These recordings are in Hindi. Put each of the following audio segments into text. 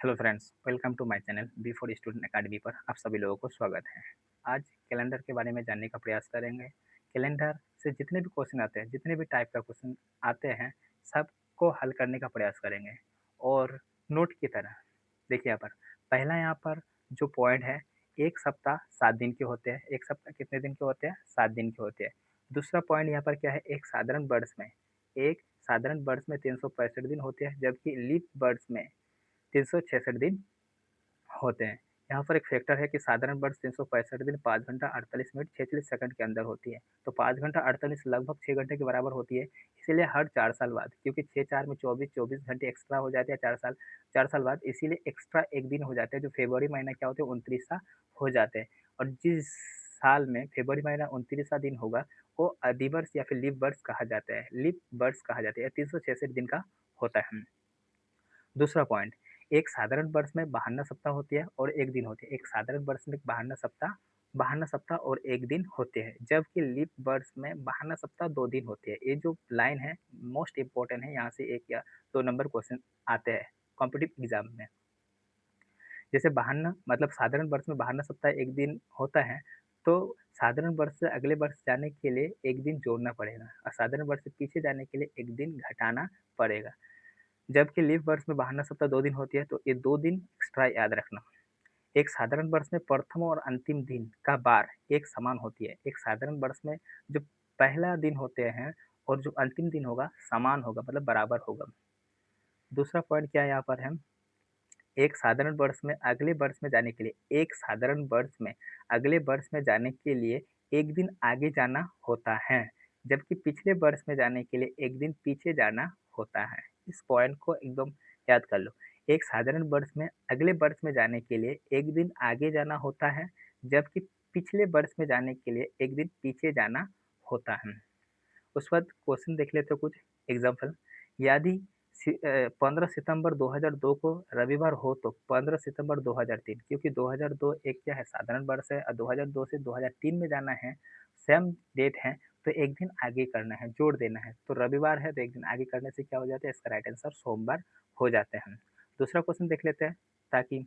Hello friends, welcome to my channel B for student academy पर आप सभी लोगों को स्वागत है। आज कैलेंडर के बारे में जानने का प्रयास करेंगे। कैलेंडर से जितने भी क्वेश्चन आते हैं, जितने भी टाइप का क्वेश्चन आते हैं, सबको हल करने का प्रयास करेंगे। और नोट की तरह देखिए यहाँ पर पहला यहाँ पर जो पॉइंट है, एक सप्ताह 7 दिन के होते हैं। एक सप्ताह कितने दिन के होते हैं? 7 दिन के होते हैं। दूसरा पॉइंट यहाँ पर क्या है? एक साधारण वर्ष में 365 दिन होते हैं, जबकि लीप वर्ष में 366 दिन होते हैं। यहाँ पर एक फैक्टर है कि साधारण वर्ष 365 दिन 5 घंटा 48 मिनट 46 सेकंड के अंदर होती है। तो 5 घंटा 48 लगभग 6 घंटे के बराबर होती है। इसीलिए हर 4 साल बाद, क्योंकि 6-4 में 24 घंटे एक्स्ट्रा हो जाते हैं 4 साल बाद, इसीलिए एक्स्ट्रा 1 दिन हो जाते हैं, जो फ़रवरी महीना क्या होते हैं 29वाँ हो जाते हैं। और जिस साल में फ़रवरी महीना 29वाँ दिन होगा, वो अधिवर्ष या फिर लीप वर्ष कहा जाता है। लीप वर्ष कहा जाता है। 366 दिन का होता है। दूसरा पॉइंट, एक साधारण वर्ष में 52 सप्ताह होती है और 1 दिन होती है। एक साधारण वर्ष में 52 सप्ताह और 1 दिन होते हैं, जबकि लीप वर्ष में 52 सप्ताह 2 दिन होते हैं। ये जो लाइन है मोस्ट इम्पोर्टेंट है, यहाँ से 1 या 2 नंबर क्वेश्चन आते हैं कॉम्पिटिटिव एग्जाम में। जैसे 52 मतलब साधारण वर्ष में 52 सप्ताह 1 दिन होता है, तो साधारण वर्ष से अगले वर्ष जाने के लिए 1 दिन जोड़ना पड़ेगा और साधारण वर्ष से पीछे जाने के लिए 1 दिन घटाना पड़ेगा। जबकि लीप वर्ष में 52 सप्ताह 2 दिन होती है, तो ये 2 दिन एक्स्ट्रा याद रखना। एक साधारण वर्ष में प्रथम और अंतिम दिन का बार एक समान होती है। एक साधारण वर्ष में जो पहला दिन होते हैं और जो अंतिम दिन होगा समान होगा, मतलब बराबर होगा। दूसरा पॉइंट क्या है यहाँ पर है, एक साधारण वर्ष में अगले वर्ष में जाने के लिए एक साधारण वर्ष में अगले वर्ष में जाने के लिए 1 दिन आगे जाना होता है, जबकि पिछले वर्ष में जाने के लिए 1 दिन पीछे जाना होता है। इस पॉइंट को एकदम याद कर लो। एक साधारण वर्ष में अगले वर्ष में जाने के लिए 1 दिन आगे जाना होता है, जबकि पिछले वर्ष में जाने के लिए 1 दिन पीछे जाना होता है। उसके बाद क्वेश्चन देख लेते हो कुछ एग्जाम्पल। यदि 15 सितंबर 2002 को रविवार हो तो 15 सितंबर 2003, क्योंकि 2002 एक क्या है साधारण वर्ष है और 2002 से 2003 में जाना है, सेम डेट है, तो 1 दिन आगे करना है, जोड़ देना है। तो रविवार है तो 1 दिन आगे करने से क्या हो जाता है? इसका राइट आंसर सोमवार हो जाते हैं। दूसरा क्वेश्चन देख लेते हैं ताकि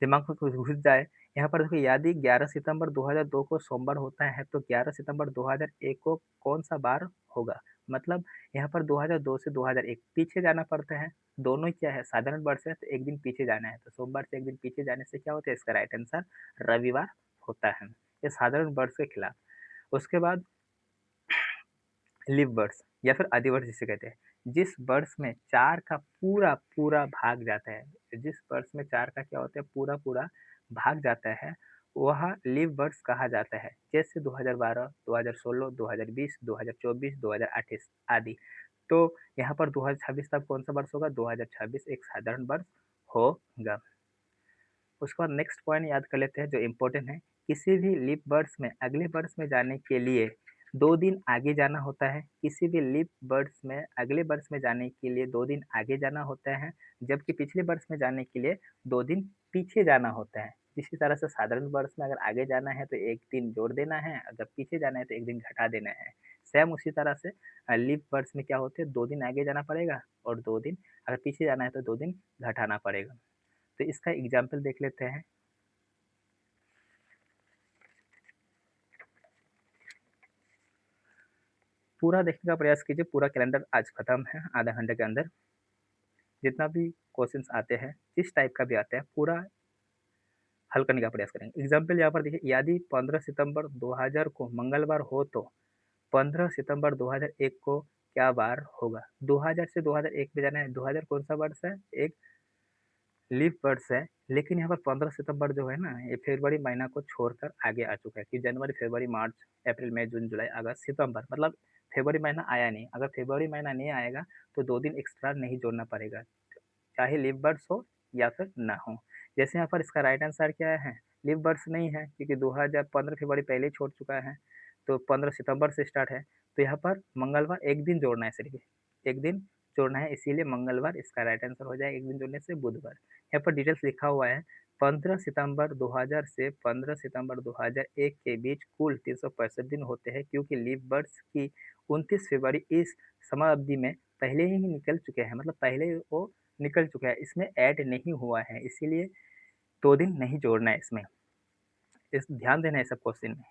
दिमाग में कुछ घुस जाए। यहाँ पर देखो, यदि 11 सितंबर 2002 को सोमवार होता है तो 11 सितंबर 2001 को कौन-सा बार होगा? मतलब यहाँ पर 2002 से 2001 पीछे जाना पड़ता है। दोनों ही क्या है? साधारण वर्ष है, तो 1 दिन पीछे जाना है। तो सोमवार से 1 दिन पीछे जाने से क्या होता है? इसका राइट आंसर रविवार होता है। ये साधारण वर्ष के खिलाफ। उसके बाद लीप वर्ष या फिर अधिवर्ष जिसे कहते हैं। जिस वर्ष में 4 का पूरा भाग जाता है, जिस वर्ष में 4 का क्या होता है? पूरा भाग जाता है, वह लीप वर्ष कहा जाता है। जैसे 2012, 2016, 2020, 2024, 2028 आदि। तो यहाँ पर 2026 तक कौन-सा वर्ष होगा? 2026 एक साधारण वर्ष होगा। उसके बाद नेक्स्ट पॉइंट याद कर लेते हैं जो इम्पोर्टेंट है। किसी भी लीप वर्ष में अगले वर्ष में जाने के लिए 2 दिन आगे जाना होता है। किसी भी लीप वर्ष में अगले वर्ष में जाने के लिए 2 दिन आगे जाना होता है, जबकि पिछले वर्ष में जाने के लिए 2 दिन पीछे जाना होता है। इसी तरह से साधारण वर्ष में अगर आगे जाना है तो 1 दिन जोड़ देना है, अगर पीछे जाना है तो 1 दिन घटा देना है। सेम उसी तरह से लीप वर्ष में क्या होते हैं? 2 दिन आगे जाना पड़ेगा और 2 दिन अगर पीछे जाना है तो 2 दिन घटाना पड़ेगा। तो इसका एग्जाम्पल देख लेते हैं। पूरा देखने का प्रयास कीजिए, पूरा कैलेंडर आज खत्म है आधा घंटे के अंदर। जितना भी क्वेश्चंस आते हैं, जिस टाइप का भी आता है, पूरा हल करने का प्रयास करेंगे। एग्जाम्पल यहाँ पर देखिए, यदि 15 सितंबर 2000 को मंगलवार हो तो 15 सितंबर 2001 को क्या बार होगा? 2000 से 2001 में जाना है। 2000 कौन सा वर्ष है? एक लीप वर्ष है, लेकिन यहाँ पर 15 सितंबर जो है ना, ये फरवरी महीना को छोड़कर आगे आ चुका है कि जनवरी, फरवरी, मार्च, अप्रैल, मई, जून, जुलाई, अगस्त, सितंबर, मतलब फरवरी महीना आया नहीं। अगर फरवरी महीना नहीं आएगा तो 2 दिन एक्स्ट्रा नहीं जोड़ना पड़ेगा, चाहे लीप वर्ष हो या फिर ना हो। जैसे यहाँ पर इसका राइट आंसर क्या है? लीप वर्ष नहीं है, क्योंकि 2015 फरवरी पहले ही छोड़ चुका है, तो 15 सितंबर से स्टार्ट है। तो यहाँ पर मंगलवार 1 दिन जोड़ना है, सिर्फ 1 दिन जोड़ना है, इसीलिए मंगलवार इसका राइट आंसर हो जाएगा। 1 दिन जोड़ने से बुधवार। यहाँ पर डिटेल्स लिखा हुआ है, 15 सितंबर 2000 से 15 सितंबर 2001 के बीच कुल 365 दिन होते हैं, क्योंकि लीप वर्ष की 29 फरवरी इस समय अवधि में पहले ही निकल चुके हैं, मतलब पहले वो निकल चुका है, इसमें ऐड नहीं हुआ है, इसीलिए 2 दिन नहीं जोड़ना है इसमें। इस ध्यान देना है सब क्वेश्चन में,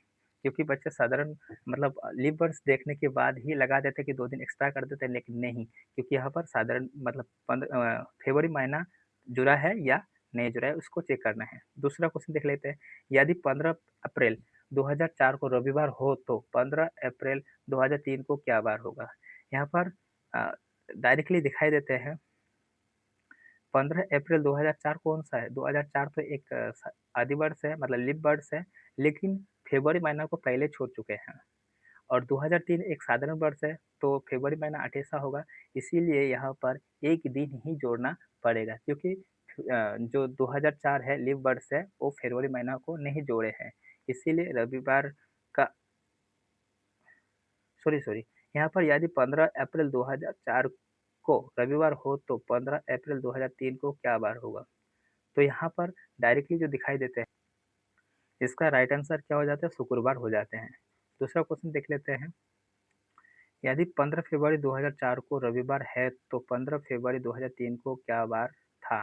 क्योंकि बच्चे साधारण मतलब लीप वर्ड्स देखने के बाद ही लगा देते हैं कि 2 दिन एक्स्ट्रा कर देते हैं, लेकिन नहीं, क्योंकि यहाँ पर साधारण मतलब फ़रवरी महीना जुड़ा है या नहीं जुड़ा है, उसको चेक करना है। दूसरा क्वेश्चन देख लेते हैं, यदि 15 अप्रैल 2004 को रविवार हो तो 15 अप्रैल 2003 को क्या बार होगा? यहाँ पर डायरेक्टली दिखाई देते हैं 15 अप्रैल 2004 कौन-सा है? 2004 तो एक आदि वर्ष है, मतलब लीप वर्ष है, लेकिन फ़रवरी महीना को पहले छोड़ चुके हैं और 2003 एक साधारण वर्ष है, तो फ़रवरी महीना 28वाँ होगा, इसीलिए यहाँ पर 1 दिन ही जोड़ना पड़ेगा, क्योंकि जो 2004 है लीप वर्ष है, वो फ़रवरी महीना को नहीं जोड़े हैं, इसीलिए रविवार का सॉरी, यहाँ पर यदि 15 अप्रैल 2004 को रविवार हो तो 15 अप्रैल 2003 को क्या बार होगा? तो यहाँ पर डायरेक्टली जो दिखाई देते हैं, इसका राइट आंसर क्या हो जाता है? शुक्रवार हो जाते हैं। दूसरा क्वेश्चन देख लेते हैं, यदि 15 फरवरी 2004 को रविवार है तो 15 फरवरी 2003 को क्या बार था?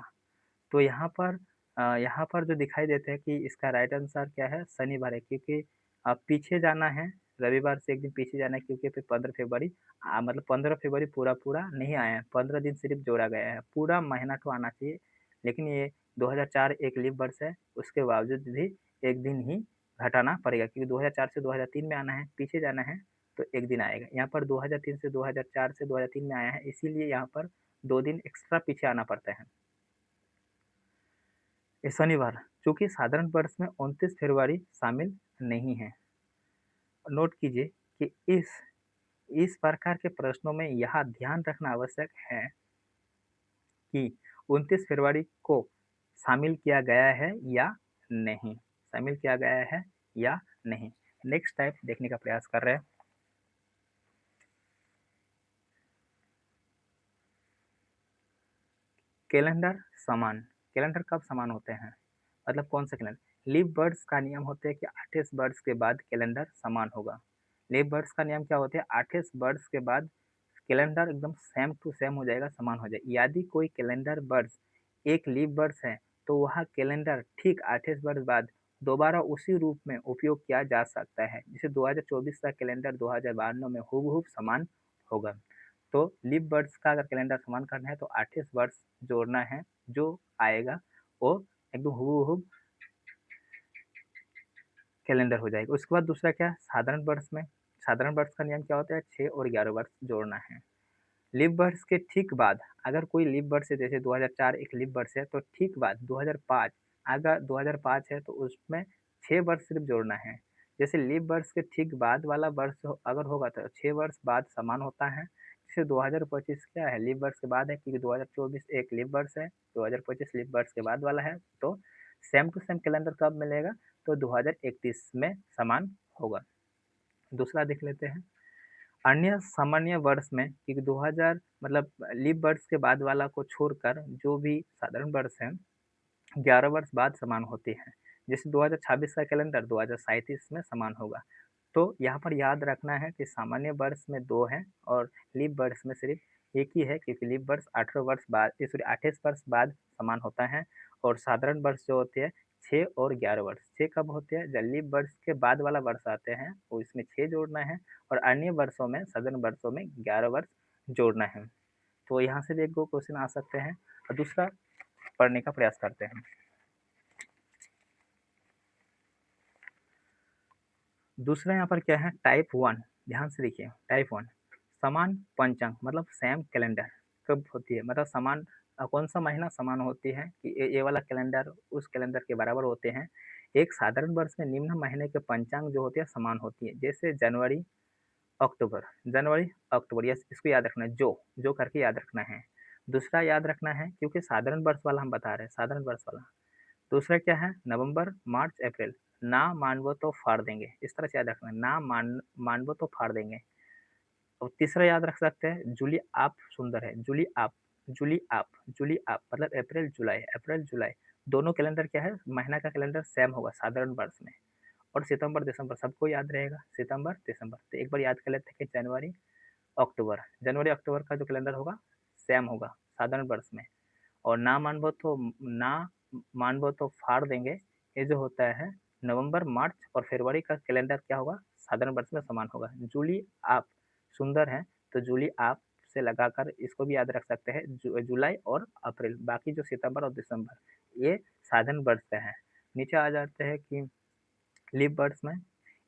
तो यहाँ पर जो दिखाई देते हैं कि इसका राइट आंसर क्या है? शनिवार है, क्योंकि पीछे जाना है, रविवार से 1 दिन पीछे जाना है, क्योंकि फिर 15 फरवरी मतलब 15 फरवरी पूरा-पूरा नहीं आया है, 15 दिन सिर्फ़ जोड़ा गया है, पूरा महीना तो आना चाहिए, लेकिन ये 2004 एक लीप वर्ष है, उसके बावजूद भी 1 दिन ही घटाना पड़ेगा, क्योंकि 2004 से 2003 में आना है, पीछे जाना है, तो 1 दिन आएगा। यहाँ पर 2003 से 2004 से 2003 में आया है, इसीलिए यहाँ पर 2 दिन एक्स्ट्रा पीछे आना पड़ता है। ये शनिवार, चूँकि साधारण वर्ष में 29 फरवरी शामिल नहीं है। नोट कीजिए कि इस प्रकार के प्रश्नों में यह ध्यान रखना आवश्यक है कि 29 फरवरी को शामिल किया गया है या नहीं, शामिल किया गया है या नहीं। नेक्स्ट टाइप देखने का प्रयास कर रहे हैं। कैलेंडर समान, कैलेंडर कब समान होते हैं? मतलब कौन सा कैलेंडर? लीप वर्ड्स का नियम होता है कि 28 वर्ड्स के बाद कैलेंडर समान होगा। लीप वर्ड्स का नियम क्या होता है? 28 वर्ड्स के बाद कैलेंडर एकदम सेम टू सेम हो जाएगा, समान हो जाएगा। यदि कोई कैलेंडर वर्ष एक लीप वर्ष है, तो वह कैलेंडर ठीक 28 वर्ष बाद दोबारा उसी रूप में उपयोग किया जा सकता है। जैसे 2024 का कैलेंडर 2092 में हूबहू समान होगा। तो लीप वर्ष का अगर कैलेंडर समान करना है तो 28 वर्ष जोड़ना है, जो आएगा वो एकदम हूबहू कैलेंडर हो जाएगा। उसके बाद दूसरा क्या है? साधारण वर्ष में, साधारण वर्ष का नियम क्या होता है? 6 और 11 वर्ष जोड़ना है। लीप वर्ष के ठीक बाद अगर कोई लीप वर्ष है, जैसे 2004 एक लीप वर्ष है, तो ठीक बाद 2005 अगर 2005 है तो उसमें 6 वर्ष सिर्फ जोड़ना है। जैसे लीप वर्ष के ठीक बाद वाला वर्ष अगर होगा तो 6 वर्ष बाद समान होता है। जैसे 2025 क्या है? लीप वर्ष के बाद है, क्योंकि 2024 एक लीप वर्ष है, 2025 लीप वर्ष के बाद वाला है, तो सेम टू सेम कैलेंडर कब मिलेगा? तो 2031 में समान होगा। दूसरा देख लेते हैं, अन्य सामान्य वर्ष में, क्योंकि 2000 मतलब लीप वर्ष के बाद वाला को छोड़कर जो भी साधारण वर्ष है 11 वर्ष बाद समान होते हैं। जैसे 2026 का कैलेंडर 2037 में समान होगा। तो यहाँ पर याद रखना है कि सामान्य वर्ष में 2 हैं और लीप वर्ष में सिर्फ एक ही है, क्योंकि लीप वर्ष 18 वर्ष बाद सॉरी 28 वर्ष बाद समान होता है और साधारण वर्ष जो होते हैं 6 और 11 वर्ष। 6 कब होते हैं? जब लीप वर्ष के बाद वाला वर्ष आते हैं, वो इसमें 6 जोड़ना है और अन्य वर्षों में साधारण वर्षों में 11 वर्ष जोड़ना है। तो यहाँ से भी 1-2 क्वेश्चन आ सकते हैं और दूसरा पढ़ने का प्रयास करते हैं। दूसरा यहाँ पर क्या है? टाइप 1, ध्यान से देखिए, टाइप 1 समान पंचांग मतलब सेम कैलेंडर कब होती है? मतलब समान कौन सा महीना समान होती है कि ये वाला कैलेंडर उस कैलेंडर के बराबर होते हैं। एक साधारण वर्ष में निम्न महीने के पंचांग जो होते हैं समान होती है, जैसे जनवरी अक्टूबर, यस इसको याद रखना है, जो करके याद रखना है। दूसरा याद रखना है, क्योंकि साधारण वर्ष वाला हम बता रहे हैं, साधारण वर्ष वाला। दूसरा क्या है? नवंबर, मार्च, अप्रैल, ना मानवो तो फाड़ देंगे, इस तरह से याद रखना है, ना मानवो तो फाड़ देंगे। और तीसरा याद रख सकते हैं, जूली आप सुंदर है, जूली आप मतलब अप्रैल जुलाई दोनों कैलेंडर क्या है? महीना का कैलेंडर सेम होगा साधारण वर्ष में। और सितंबर दिसंबर सबको याद रहेगा, सितंबर दिसंबर। तो एक बार याद कर लेते हैं कि जनवरी अक्टूबर, जनवरी अक्टूबर का जो कैलेंडर होगा सेम होगा साधारण वर्ष में। और ना मानबो तो फाड़ देंगे, ये जो होता है नवंबर, मार्च और फरवरी का कैलेंडर क्या होगा, साधारण वर्ष में समान होगा। जूली आप सुंदर हैं, तो जूली आप से लगाकर इसको भी याद रख सकते हैं, जुलाई और अप्रैल। बाकी जो सितंबर और दिसंबर ये साधारण वर्ष का है। नीचे आ जाते हैं कि लीप वर्ष में,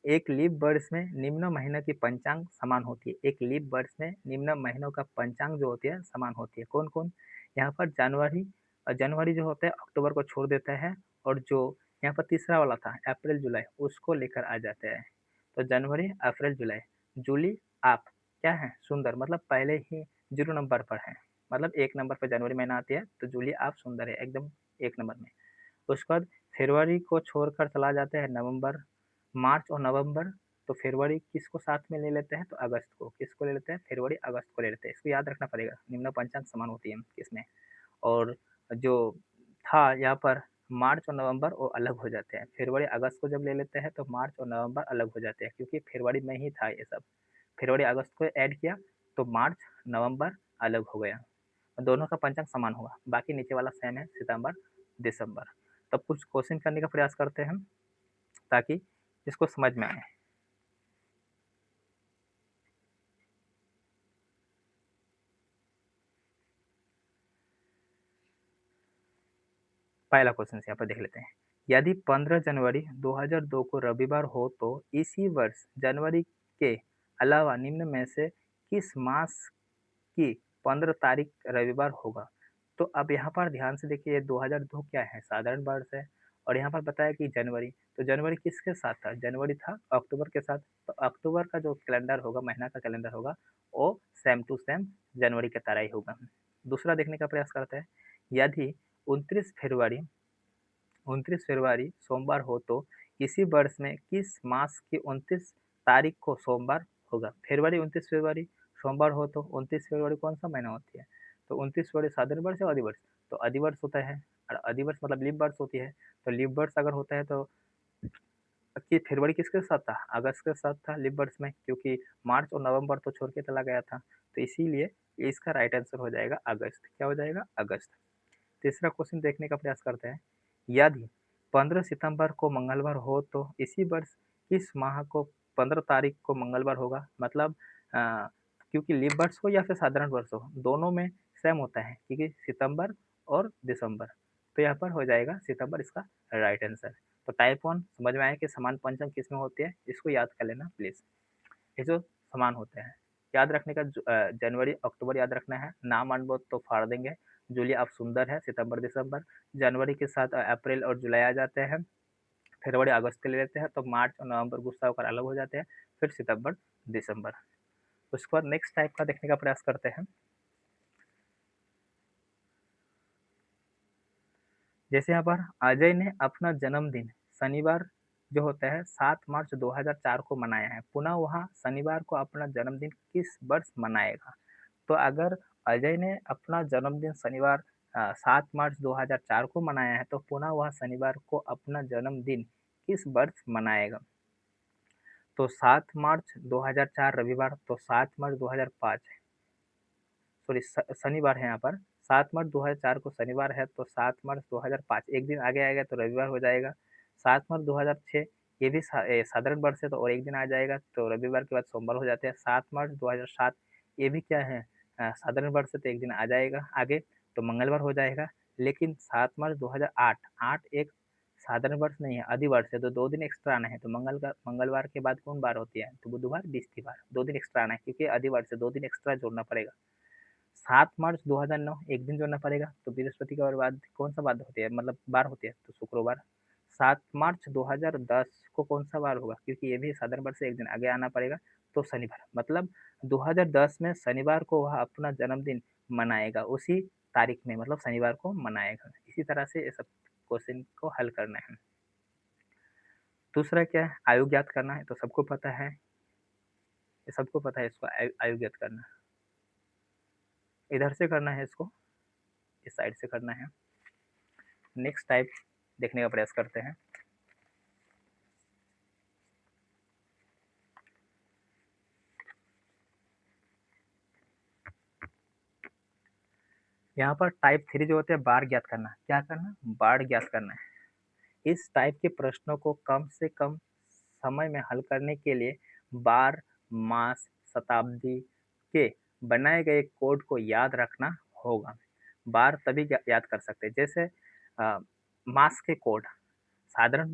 एक लीप वर्ष में निम्न महीनों की पंचांग समान होती है। एक लीप वर्ष में निम्न महीनों का पंचांग जो होती है समान होती है। कौन कौन, यहाँ पर जनवरी जो होता है अक्टूबर को छोड़ देता है, और जो यहाँ पर तीसरा वाला था अप्रैल जुलाई उसको लेकर आ जाते हैं। तो जनवरी अप्रैल जुलाई। जूली आप क्या है, सुंदर, मतलब पहले ही 0 नंबर पर है, मतलब 1 नंबर पर जनवरी महीना आती है, तो जूली आप सुंदर है एकदम 1 नंबर में। उसके बाद फरवरी को छोड़कर चला जाता है नवंबर, मार्च और नवंबर। तो फरवरी किसको साथ में ले लेते हैं, तो अगस्त को। किसको ले लेते हैं, फरवरी अगस्त को ले लेते हैं। इसको याद रखना पड़ेगा, निम्न पंचांग समान होती है किसमें। और जो था यहाँ पर मार्च और नवंबर वो अलग हो जाते हैं। फरवरी अगस्त को जब ले लेते हैं तो मार्च और नवंबर अलग हो जाते हैं, क्योंकि फरवरी में ही था ये सब। फरवरी अगस्त को ऐड किया तो मार्च नवंबर अलग हो गया। दोनों का पंचांग समान होगा। बाकी नीचे वाला सेम है, सितंबर दिसंबर। तब कुछ क्वेश्चन करने का प्रयास करते हैं ताकि इसको समझ में आए। पहला क्वेश्चन यहाँ पर देख लेते हैं। यदि 15 जनवरी 2002 को रविवार हो तो इसी वर्ष जनवरी के अलावा निम्न में से किस मास की 15 तारीख रविवार होगा। तो अब यहाँ पर ध्यान से देखिए, 2002 क्या है, साधारण वर्ष है। और यहाँ पर बताया कि जनवरी, तो जनवरी किसके साथ था, जनवरी था अक्टूबर के साथ। तो अक्टूबर का जो कैलेंडर होगा, महीना का कैलेंडर होगा, वो सेम टू सेम जनवरी के तरह ही होगा। दूसरा देखने का प्रयास करते हैं। यदि 29 फरवरी सोमवार हो तो इसी वर्ष में किस मास की 29 तारीख को सोमवार होगा। फरवरी 29 फरवरी सोमवार हो तो 29 फरवरी कौन सा महीना होती है, तो 29 फरवरी साधारण वर्ष या अधिवर्ष, तो अधिवर्ष होता है। और अधिवर्ष मतलब लीप वर्ष होती है। तो लीप वर्ष अगर होता है तो कि फरवरी किसके साथ था, अगस्त के साथ था लीप वर्ष में, क्योंकि मार्च और नवंबर तो छोड़ के चला गया था। तो इसीलिए इसका राइट आंसर हो जाएगा अगस्त। क्या हो जाएगा, अगस्त। तीसरा क्वेश्चन देखने का प्रयास करते हैं। यदि 15 सितंबर को मंगलवार हो तो इसी वर्ष किस माह को 15 तारीख को मंगलवार होगा। मतलब क्योंकि लीप वर्ष हो या फिर साधारण वर्ष हो, दोनों में सेम होता है, क्योंकि सितंबर और दिसंबर। तो यहाँ पर हो जाएगा सितंबर इसका राइट आंसर। तो टाइप 1 समझ में आया कि समान पंचम किस में होती है, इसको याद कर लेना प्लीज। ये जो समान होते हैं याद रखने का, जनवरी अक्टूबर याद रखना है, नाम अनबोध तो फाड़ देंगे। जूली आप सुंदर है, सितंबर दिसंबर। जनवरी के साथ अप्रैल और जुलाई आ जाते हैं। फरवरी अगस्त के ले लेते हैं, तो मार्च और नवंबर गुस्सा होकर अलग हो जाते हैं। फिर सितंबर दिसंबर। उसके बाद नेक्स्ट टाइप का देखने का प्रयास करते हैं। जैसे यहाँ पर अजय ने अपना जन्मदिन शनिवार जो होता है 7 मार्च 2004 को मनाया है, पुनः वह शनिवार को अपना जन्मदिन किस वर्ष मनाएगा। तो अगर अजय ने अपना जन्मदिन शनिवार 7 मार्च 2004 को मनाया है, तो पुनः वह शनिवार को अपना जन्मदिन किस वर्ष मनाएगा। तो 7 मार्च 2004 रविवार, तो 7 मार्च 2005, सॉरी शनिवार है यहाँ पर। 7 मार्च 2004 को शनिवार है, तो 7 मार्च 2005 एक दिन आगे आएगा तो रविवार हो जाएगा। 7 मार्च 2006 ये भी साधारण वर्ष है, तो और एक दिन आ जाएगा तो रविवार के बाद सोमवार हो जाते हैं। 7 मार्च 2007 ये भी क्या है, साधारण वर्ष है, तो एक दिन आ जाएगा आगे तो मंगलवार हो जाएगा। लेकिन 7 मार्च 2008 8 एक साधारण वर्ष नहीं है, अधिवर्ष है, तो 2 दिन एक्स्ट्रा आना है। तो मंगलवार के बाद कौन बार होती है, तो बुधवार बिस्तीवार, 2 दिन एक्स्ट्रा आना है, क्योंकि अधिवर्ष है, 2 दिन एक्स्ट्रा जोड़ना पड़ेगा। 7 मार्च 2009 एक दिन जोड़ना पड़ेगा, तो बृहस्पति के बाद कौन सा बार होती है, मतलब बार होती है, तो शुक्रवार। 7 मार्च 2010 को कौन सा बार होगा, क्योंकि ये भी साधारण वर्ष से एक दिन आगे आना पड़ेगा, तो शनिवार। मतलब 2010 में शनिवार को वह अपना जन्मदिन मनाएगा, उसी तारीख में, मतलब शनिवार को मनाएगा। इसी तरह से ये सब क्वेश्चन को हल करना है। दूसरा क्या है, आयु ज्ञात करना है, तो सबको पता है, ये सबको पता है इसको आयु ज्ञात करना। इधर से करना है इसको, इस साइड से करना है। नेक्स्ट टाइप देखने का प्रयास करते हैं। यहाँ पर टाइप 3 जो होते हैं बार ज्ञात करना, क्या करना? बार ज्ञात करना है। इस टाइप के प्रश्नों को कम से कम समय में हल करने के लिए बार, मास, शताब्दी के बनाए गए कोड को याद रखना होगा। बार तभी याद कर सकते हैं, जैसे मास के कोड साधारण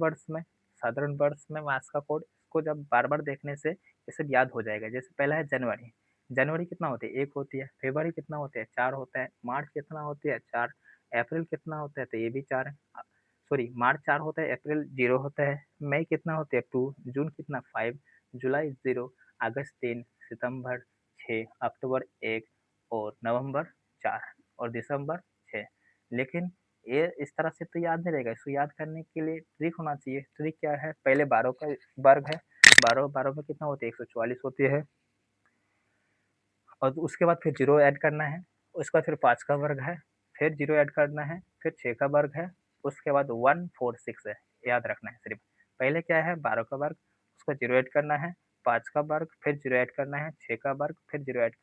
वर्ष में मास का कोड इसको जब बार-बार देखने से ये सब याद हो जाएगा। जैसे पहला है जनवरी, जनवरी कितना होती है? 1 होती है। फरवरी कितना होते हैं? 4 होता है। मार्च कितना होती है? 4। अप्रैल कितना होता है? तो ये भी 4 है। सॉरी, मार्च 4 होता है, अप्रैल 0 होता है। मई कितना होते हैं? 2। जून कितना? 5। जुलाई 0, अगस्त 3, सितंबर 6, अक्टूबर 1 और नवंबर 4 और दिसंबर 6। लेकिन ये इस तरह से तो याद नहीं रहेगा, इसको याद करने के लिए ट्रिक होना चाहिए। ट्रिक क्या है? पहले 12 का वर्ग है, 12 12 में कितना होती है? 144 होती है और उसके बाद फिर 0 ऐड करना है, उसके बाद फिर 5 का वर्ग है, फिर 0 ऐड करना है, फिर 6 का वर्ग है, उसके बाद 146 है, याद रखना है सिर्फ। पहले क्या है? 12 का वर्ग, उसका 0 ऐड करना है, 5 का वर्ग, फिर 0 ऐड करना है, 6 का वर्ग, फिर 0 ऐड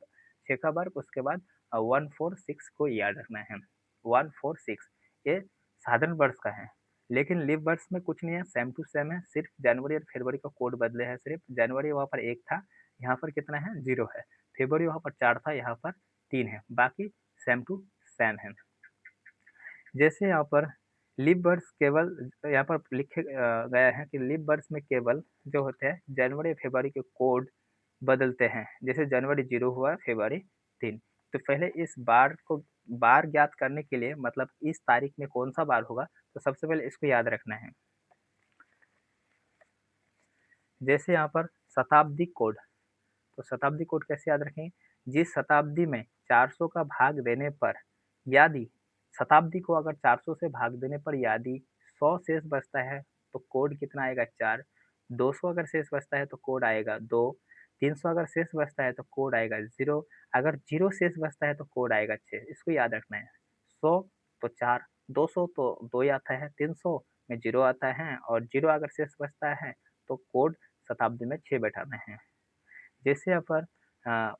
6 का वर्ग, उसके बाद 146 को याद रखना है। 146 ये साधारण वर्ष का है, लेकिन लीप वर्ष में कुछ नहीं है, सेम टू सेम है, सिर्फ जनवरी और फरवरी का कोड बदले हैं सिर्फ। जनवरी वहाँ पर 1 था, यहाँ पर कितना है? 0 है। फरवरी वहाँ पर 4 था, यहाँ पर 3 है, बाकी सेम टू सेम है। जैसे यहाँ पर लीप वर्ष केवल यहाँ पर लिखे गया है कि लीप वर्ष में केवल जो होते हैं जनवरी फरवरी के कोड बदलते हैं। जैसे जनवरी 0 हुआ, फरवरी 3। तो पहले इस बार ज्ञात करने के लिए, मतलब इस तारीख में कौन सा बार होगा, तो सबसे पहले इसको याद रखना है। जैसे यहाँ पर शताब्दी कोड, तो शताब्दी कोड कैसे याद रखेंगे? जिस शताब्दी में 400 का भाग देने पर यदि शताब्दी को अगर 400 से भाग देने पर यदि 100 शेष बचता है तो कोड कितना आएगा? 4। 200 अगर शेष बचता है तो कोड आएगा 2। 300 अगर शेष बचता है तो कोड आएगा 0। अगर 0 शेष बचता है तो कोड आएगा 6। इसको याद रखना है। 100 तो 4, 200 तो 2 आता है, 300 में 0 आता है और 0 अगर शेष बचता है तो कोड शताब्दी में 6 बैठाना है। जैसे यहाँ पर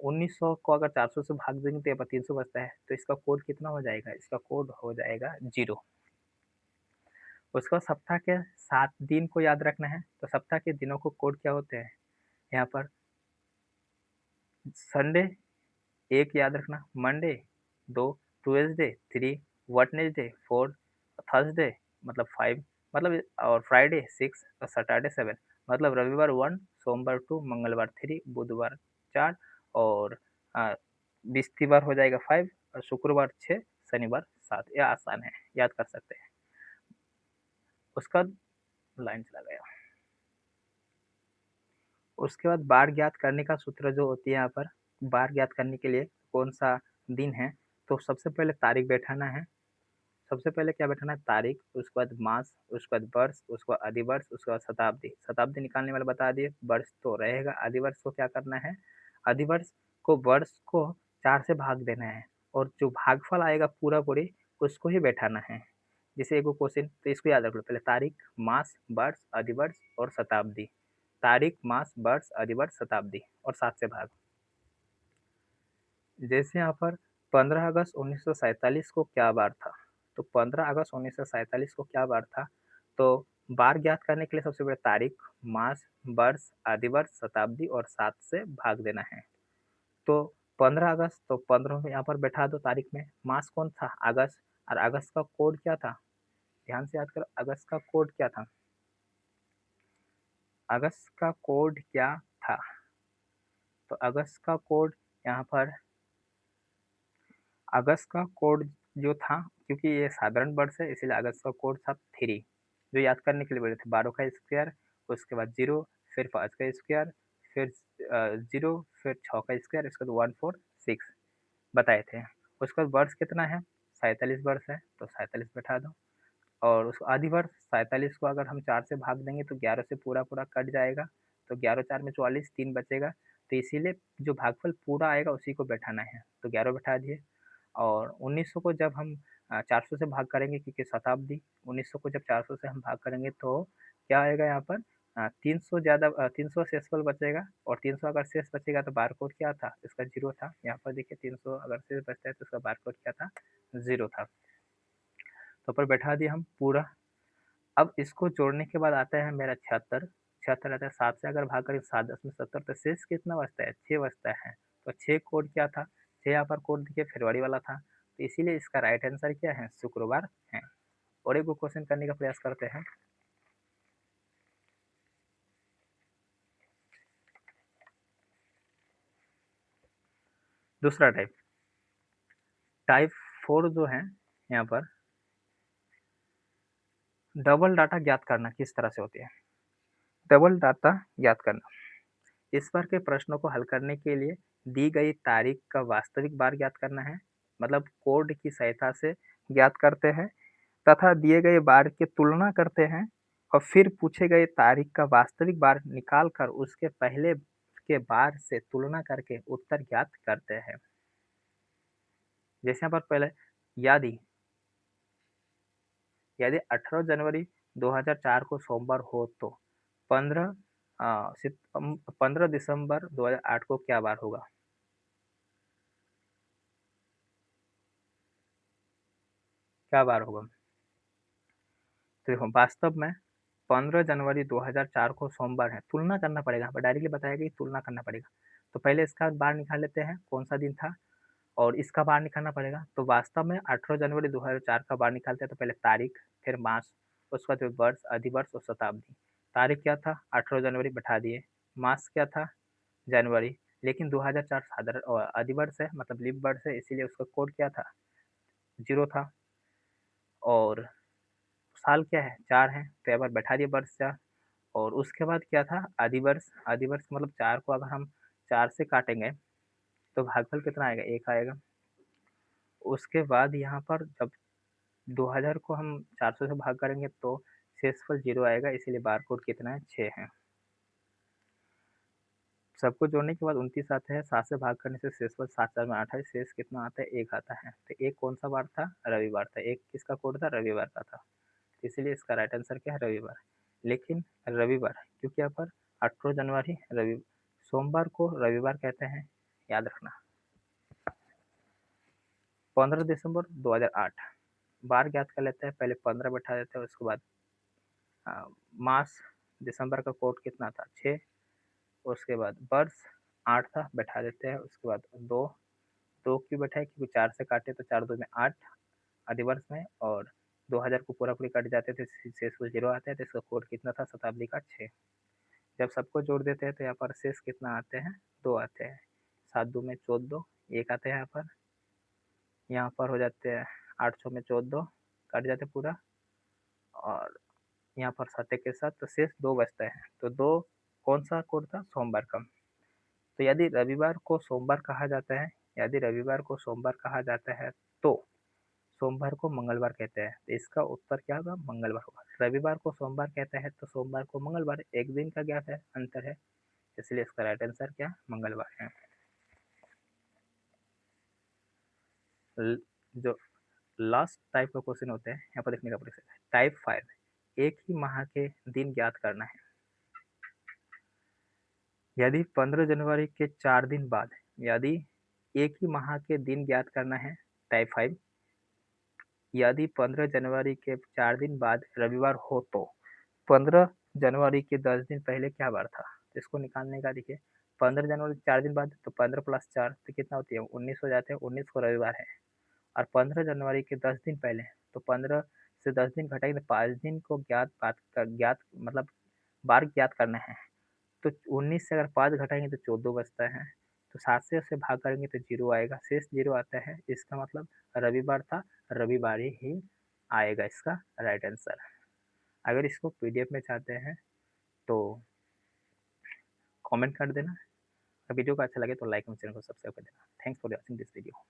1900 को अगर 400 से भाग देंगे तो यहाँ पर 300 बचता है, तो इसका कोड कितना हो जाएगा? इसका कोड हो जाएगा 0। उसके बाद सप्ताह के 7 दिन को याद रखना है, तो सप्ताह के दिनों को कोड क्या होते हैं? यहाँ पर संडे 1 याद रखना, मंडे 2, ट्यूसडे 3, वेडनेसडे 4, थर्सडे मतलब 5, मतलब और फ्राइडे 6 और सैटरडे 7, मतलब रविवार 1, सोमवार 2, मंगलवार 3, बुधवार 4 और बिस्तिवार हो जाएगा 5 और शुक्रवार 6, शनिवार 7। यह आसान है, याद कर सकते हैं। उसका लाइन चला गया। उसके बाद बार ज्ञात करने का सूत्र जो होती है यहाँ पर, बार ज्ञात करने के लिए कौन सा दिन है, तो सबसे पहले तारीख बैठाना है। सबसे पहले क्या बैठाना है? तारीख, उसके बाद मास, उसके बाद वर्ष, उसके बाद अधिवर्ष, उसके बाद शताब्दी। शताब्दी निकालने वाला बता दिए, वर्ष तो रहेगा। अधिवर्ष को क्या करना है? अधिवर्ष को वर्ष को 4 से भाग देना है और जो भागफल आएगा पूरा पूरी उसको ही बैठाना है। जैसे एगो क्वेश्चन, तो इसको याद रख लो पहले, तारीख, मास, वर्ष, अधिवर्ष और शताब्दी। तारीख, मास, वर्ष, अधिवर्ष, शताब्दी और 7 से भाग। जैसे यहाँ पर 15 अगस्त 1947 को क्या बार था? तो 15 अगस्त 1947 को क्या बार था? तो बार ज्ञात करने के लिए सबसे पहले तारीख, मास, वर्ष, अधिवर्ष, शताब्दी और 7 से भाग देना है। तो 15 अगस्त, तो 15 में यहाँ पर बैठा दो तारीख में। मास कौन था? अगस्त। और अगस्त का कोड क्या था? ध्यान से याद करो, अगस्त का कोड क्या था? अगस्त का कोड क्या था? तो अगस्त का कोड यहाँ पर, अगस्त का कोड जो था, क्योंकि ये साधारण वर्ष है इसलिए अगस्त का कोड था 3, जो याद करने के लिए बोले थे। 12 का स्क्वायर, उसके बाद 0, फिर 5 का स्क्वायर, फिर 0, फिर 6 का स्क्वायर, इसके बाद 146 बताए थे। उसके बाद वर्ष कितना है? 47 वर्ष है, तो 47 बैठा दो। और उस आधी वर्ष 47 को अगर हम 4 से भाग देंगे तो 11 से पूरा पूरा कट जाएगा, तो 11 4 में 44, 3 बचेगा, तो इसीलिए जो भागफल पूरा आएगा उसी को बैठाना है, तो 11 बैठा दिए। और 1900 को जब हम 400 से भाग करेंगे, क्योंकि शताब्दी, 1900 को जब 400 से हम भाग करेंगे तो क्या आएगा यहाँ पर? 300 ज़्यादा 300 शेषफल बचेगा और 300 अगर शेष बचेगा तो बार कोड क्या था? इसका 0 था। यहाँ पर देखिए 300 अगर शेष बचता है तो इसका बार कोड क्या था? 0 था। तो ऊपर बैठा दिया हम पूरा। अब इसको जोड़ने के बाद आता है मेरा 76, 76 आता है 7 से अगर भाग करें 7 10 में 70 तो शेष कितना बचता है 6 बचता है। तो 6 कोड क्या था, 6 यहाँ पर कोड देखिए फरवरी वाला था, तो इसीलिए इसका राइट आंसर क्या है, शुक्रवार है। और एक क्वेश्चन करने का प्रयास करते हैं। दूसरा टाइप, टाइप 4 जो है यहाँ पर डबल डाटा ज्ञात करना किस तरह से होती है। डबल डाटा ज्ञात करना, इस बार के प्रश्नों को हल करने के लिए दी गई तारीख का वास्तविक बार ज्ञात करना है, मतलब कोड की सहायता से ज्ञात करते हैं तथा दिए गए बार की तुलना करते हैं और फिर पूछे गए तारीख का वास्तविक बार निकाल कर उसके पहले के बार से तुलना करके उत्तर ज्ञात करते हैं। जैसे यहाँ पर पहले यदि यदि 18 जनवरी 2004 को सोमवार हो तो 15 दिसंबर 2008 को क्या बार होगा। क्या बार होगा, तो देखो वास्तव में 15 जनवरी 2004 को सोमवार है, तुलना करना पड़ेगा, यहाँ पर डायरेक्टली बताया गया तुलना करना पड़ेगा। तो पहले इसका बार निकाल लेते हैं कौन सा दिन था और इसका बार निकालना पड़ेगा। तो वास्तव में 18 जनवरी 2004 का बार निकालते हैं तो पहले तारीख, फिर मास, उसके बाद वर्ष, अधिवर्ष और शताब्दी। तारीख क्या था 18 जनवरी बैठा दिए, मास क्या था जनवरी, लेकिन 2004 साधारण अधिवर्ष है मतलब लीप वर्ष है इसीलिए उसका कोड क्या था 0 था। और साल क्या है 4 है तो यहाँ पर बैठा दिए वर्ष 4। और उसके बाद क्या था अधिवर्ष, अधिवर्ष मतलब 4 को अगर हम 4 से काटेंगे तो भागफल कितना आएगा 1 आएगा। उसके बाद यहाँ पर जब 2000 को हम 400 से भाग करेंगे तो शेषफल 0 आएगा, इसीलिए बार कोड कितना है 6 है। सबको जोड़ने के बाद 29 आता है, 7 से भाग करने से शेषफल 7 4 में 8 है, शेष कितना आता है 1 आता है। तो एक कौन सा बार था, रविवार था। एक किसका कोड था, रविवार का था, इसलिए इसका राइट आंसर क्या है रविवार। लेकिन रविवार क्योंकि यहाँ पर 18 जनवरी रवि सोमवार को रविवार कहते हैं, याद रखना। 15 दिसंबर 2008 बार ज्ञात कर लेते हैं, पहले 15 बैठा देते हैं, उसके बाद मास दिसंबर का कोड कितना था 6, उसके बाद वर्ष 8 था बैठा देते हैं, उसके बाद 2 2 क्यों बैठाए क्योंकि 4 से काटे तो 4 2 में 8 अधिवर्ष में, और 2000 को पूरा पूरी कट जाते थे शेष को 0 आते हैं, तो इसका कोड कितना था शताब्दी का 6। जब सबको जोड़ देते हैं तो यहाँ पर शेष कितना आते हैं 2 आते हैं, 7 2 में 14 1 आते हैं यहाँ पर हो जाते हैं 8 6 में 14 कट जाते पूरा, और यहाँ पर 7 के साथ तो शेष 2 बचता है। तो 2 कौन सा कोड था सोमवार का। तो यदि रविवार को सोमवार कहा जाता है, यदि रविवार को सोमवार कहा जाता है तो सोमवार को मंगलवार कहते हैं, तो इसका उत्तर क्या होगा मंगलवार होगा। रविवार को सोमवार कहते हैं तो सोमवार को मंगलवार, एक दिन का गैप है, अंतर है, इसलिए इसका राइट आंसर क्या मंगलवार है। जो लास्ट टाइप का क्वेश्चन होता है यहाँ पर देखने का प्रयास है, टाइप 5 एक ही माह के दिन ज्ञात करना है। यदि 15 जनवरी के 4 दिन बाद, यदि एक ही माह के दिन ज्ञात करना है टाइप 5, यदि 15 जनवरी के 4 दिन बाद रविवार हो तो 15 जनवरी के 10 दिन पहले क्या बार था, इसको निकालने का देखिए 15 जनवरी 4 दिन बाद तो 15 + 4 तो कितना होती है 19 हो जाते हैं, 19 को रविवार है। और 15 जनवरी के 10 दिन पहले तो 15 से 10 दिन घटाएंगे तो 5 दिन को ज्ञात मतलब बार ज्ञात करना है। तो 19 से अगर 5 घटाएंगे तो 14 बचता है, तो 7 से उसे भाग करेंगे तो 0 आएगा, शेष 0 आता है, इसका मतलब रविवार था, रविवार ही आएगा इसका राइट आंसर। अगर इसको पीडीएफ में चाहते हैं तो कमेंट कर देना, वीडियो को अच्छा लगे तो लाइक और चैनल को सब्सक्राइब कर देना। Thanks for watching this video.